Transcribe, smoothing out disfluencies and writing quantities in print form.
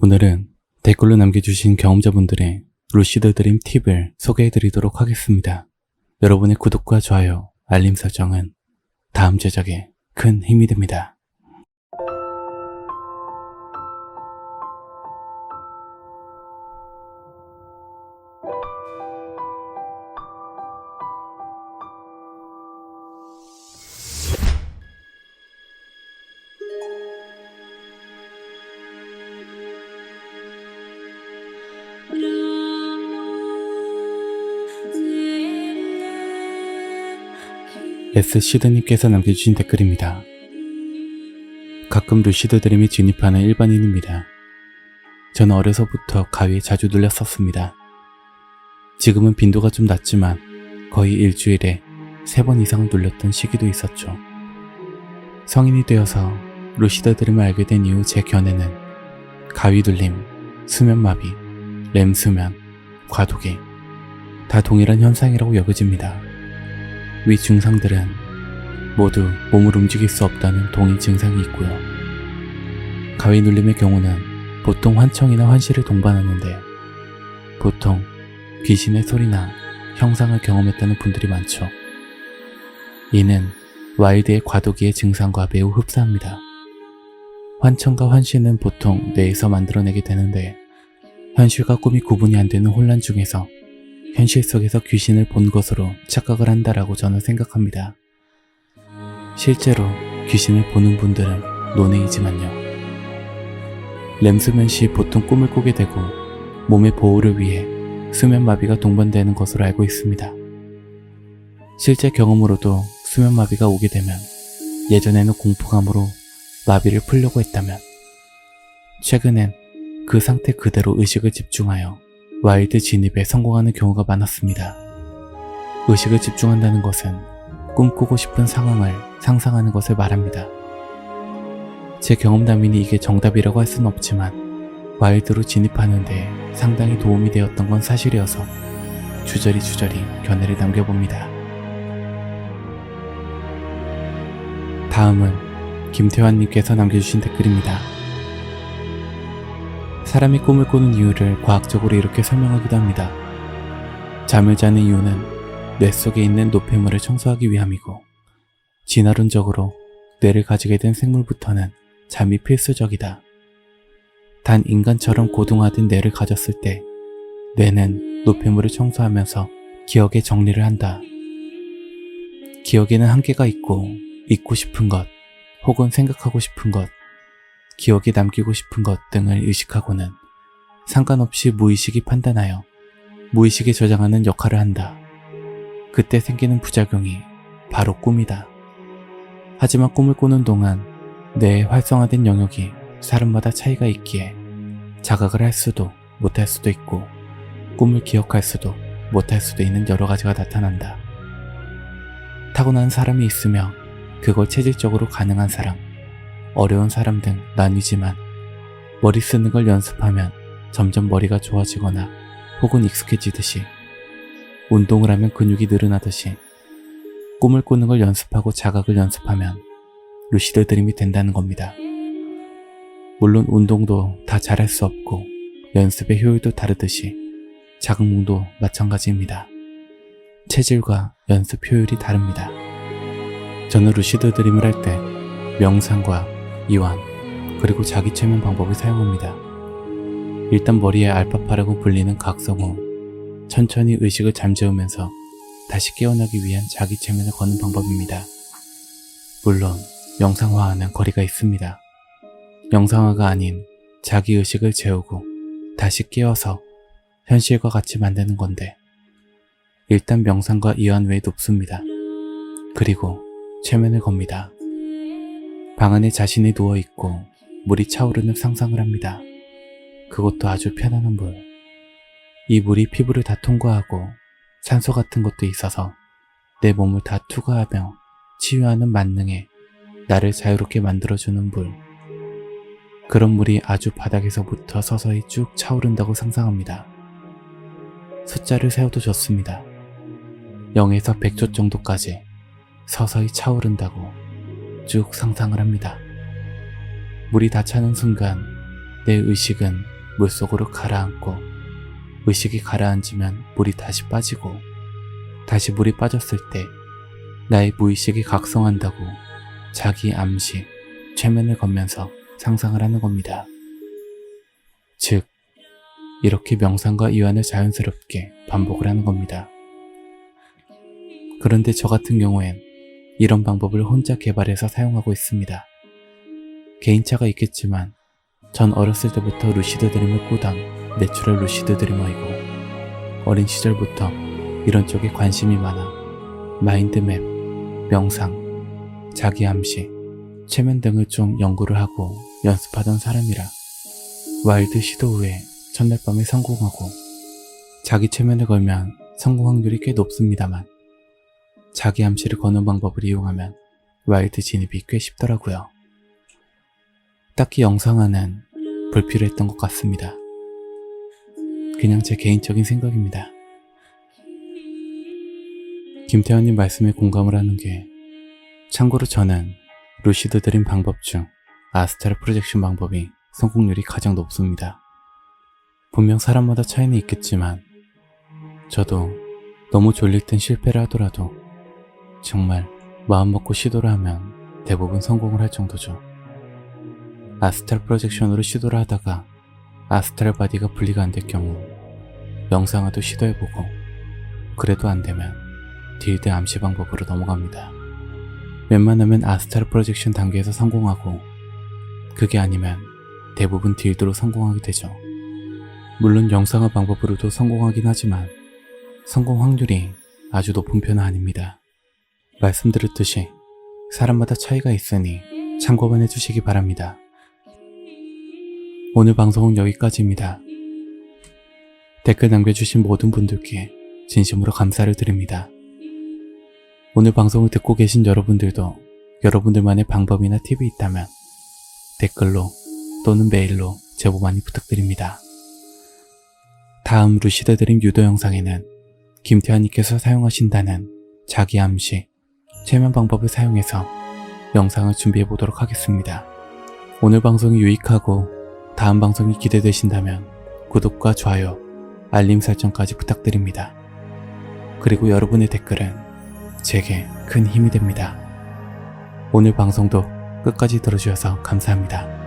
오늘은 댓글로 남겨주신 경험자분들의 루시드 드림 팁을 소개해드리도록 하겠습니다. 여러분의 구독과 좋아요, 알림 설정은 다음 제작에 큰 힘이 됩니다. SC드님께서 남겨주신 댓글입니다. 가끔 루시드 드림에 진입하는 일반인입니다. 저는 어려서부터 가위에 자주 눌렸었습니다. 지금은 빈도가 좀 낮지만 거의 일주일에 3번 이상 눌렸던 시기도 있었죠. 성인이 되어서 루시드 드림을 알게 된 이후 제 견해는 가위 눌림, 수면마비, 렘수면, 과도기 다 동일한 현상이라고 여겨집니다. 위 증상들은 모두 몸을 움직일 수 없다는 동일 증상이 있고요. 가위 눌림의 경우는 보통 환청이나 환시를 동반하는데 보통 귀신의 소리나 형상을 경험했다는 분들이 많죠. 이는 와일드의 과도기의 증상과 매우 흡사합니다. 환청과 환시는 보통 뇌에서 만들어내게 되는데 현실과 꿈이 구분이 안 되는 혼란 중에서 현실 속에서 귀신을 본 것으로 착각을 한다라고 저는 생각합니다. 실제로 귀신을 보는 분들은 논외이지만요. 렘수면 시 보통 꿈을 꾸게 되고 몸의 보호를 위해 수면마비가 동반되는 것으로 알고 있습니다. 실제 경험으로도 수면마비가 오게 되면 예전에는 공포감으로 마비를 풀려고 했다면 최근엔 그 상태 그대로 의식을 집중하여 와일드 진입에 성공하는 경우가 많았습니다. 의식을 집중한다는 것은 꿈꾸고 싶은 상황을 상상하는 것을 말합니다. 제 경험담이니 이게 정답이라고 할 수는 없지만 와일드로 진입하는데 상당히 도움이 되었던 건 사실이어서 주저리 견해를 남겨봅니다. 다음은 김태환님께서 남겨주신 댓글입니다. 사람이 꿈을 꾸는 이유를 과학적으로 이렇게 설명하기도 합니다. 잠을 자는 이유는 뇌 속에 있는 노폐물을 청소하기 위함이고 진화론적으로 뇌를 가지게 된 생물부터는 잠이 필수적이다. 단 인간처럼 고등화된 뇌를 가졌을 때 뇌는 노폐물을 청소하면서 기억의 정리를 한다. 기억에는 한계가 있고 잊고 싶은 것 혹은 생각하고 싶은 것 기억에 남기고 싶은 것 등을 의식하고는 상관없이 무의식이 판단하여 무의식에 저장하는 역할을 한다. 그때 생기는 부작용이 바로 꿈이다. 하지만 꿈을 꾸는 동안 뇌의 활성화된 영역이 사람마다 차이가 있기에 자각을 할 수도 못할 수도 있고 꿈을 기억할 수도 못할 수도 있는 여러 가지가 나타난다. 타고난 사람이 있으며 그걸 체질적으로 가능한 사람, 어려운 사람 등 나뉘지만 머리 쓰는 걸 연습하면 점점 머리가 좋아지거나 혹은 익숙해지듯이 운동을 하면 근육이 늘어나듯이 꿈을 꾸는 걸 연습하고 자각을 연습하면 루시드 드림이 된다는 겁니다. 물론 운동도 다 잘할 수 없고 연습의 효율도 다르듯이 자각몽도 마찬가지입니다. 체질과 연습 효율이 다릅니다. 저는 루시드 드림을 할 때 명상과 이완, 그리고 자기 최면 방법을 사용합니다. 일단 머리에 알파파라고 불리는 각성 후 천천히 의식을 잠재우면서 다시 깨어나기 위한 자기 최면을 거는 방법입니다. 물론 명상화와는 거리가 있습니다. 명상화가 아닌 자기 의식을 재우고 다시 깨어서 현실과 같이 만드는 건데 일단 명상과 이완 외에 높습니다. 그리고 최면을 겁니다. 방 안에 자신이 누워있고 물이 차오르는 상상을 합니다. 그것도 아주 편안한 물. 이 물이 피부를 다 통과하고 산소 같은 것도 있어서 내 몸을 다 투과하며 치유하는 만능에 나를 자유롭게 만들어주는 물. 그런 물이 아주 바닥에서부터 서서히 쭉 차오른다고 상상합니다. 숫자를 세워도 좋습니다. 0에서 100초 정도까지 서서히 차오른다고 쭉 상상을 합니다. 물이 다 차는 순간 내 의식은 물속으로 가라앉고 의식이 가라앉으면 물이 다시 빠지고 다시 물이 빠졌을 때 나의 무의식이 각성한다고 자기 암시, 최면을 걸면서 상상을 하는 겁니다. 즉, 이렇게 명상과 이완을 자연스럽게 반복을 하는 겁니다. 그런데 저 같은 경우엔 이런 방법을 혼자 개발해서 사용하고 있습니다. 개인차가 있겠지만 전 어렸을 때부터 루시드 드림을 꾸던 내추럴 루시드 드리머이고 어린 시절부터 이런 쪽에 관심이 많아 마인드맵, 명상, 자기 암시, 최면 등을 좀 연구를 하고 연습하던 사람이라 와일드 시도 후에 첫날 밤에 성공하고 자기 최면을 걸면 성공 확률이 꽤 높습니다만 자기 암시를 거는 방법을 이용하면 와일드 진입이 꽤 쉽더라고요. 딱히 영상화는 불필요했던 것 같습니다. 그냥 제 개인적인 생각입니다. 김태환님 말씀에 공감을 하는 게 참고로 저는 루시드 드림 방법 중 아스트랄 프로젝션 방법이 성공률이 가장 높습니다. 분명 사람마다 차이는 있겠지만 저도 너무 졸릴 땐 실패를 하더라도 정말 마음먹고 시도를 하면 대부분 성공을 할 정도죠. 아스트랄 프로젝션으로 시도를 하다가 아스트랄 바디가 분리가 안 될 경우 명상화도 시도해보고 그래도 안 되면 딜드 암시 방법으로 넘어갑니다. 웬만하면 아스트랄 프로젝션 단계에서 성공하고 그게 아니면 대부분 딜드로 성공하게 되죠. 물론 영상화 방법으로도 성공하긴 하지만 성공 확률이 아주 높은 편은 아닙니다. 말씀드렸듯이 사람마다 차이가 있으니 참고만 해주시기 바랍니다. 오늘 방송은 여기까지입니다. 댓글 남겨주신 모든 분들께 진심으로 감사를 드립니다. 오늘 방송을 듣고 계신 여러분들도 여러분들만의 방법이나 팁이 있다면 댓글로 또는 메일로 제보 많이 부탁드립니다. 다음 루시드 드림 유도 영상에는 김태환님께서 사용하신다는 자기 암시, 최면 방법을 사용해서 영상을 준비해 보도록 하겠습니다. 오늘 방송이 유익하고 다음 방송이 기대되신다면 구독과 좋아요, 알림 설정까지 부탁드립니다. 그리고 여러분의 댓글은 제게 큰 힘이 됩니다. 오늘 방송도 끝까지 들어주셔서 감사합니다.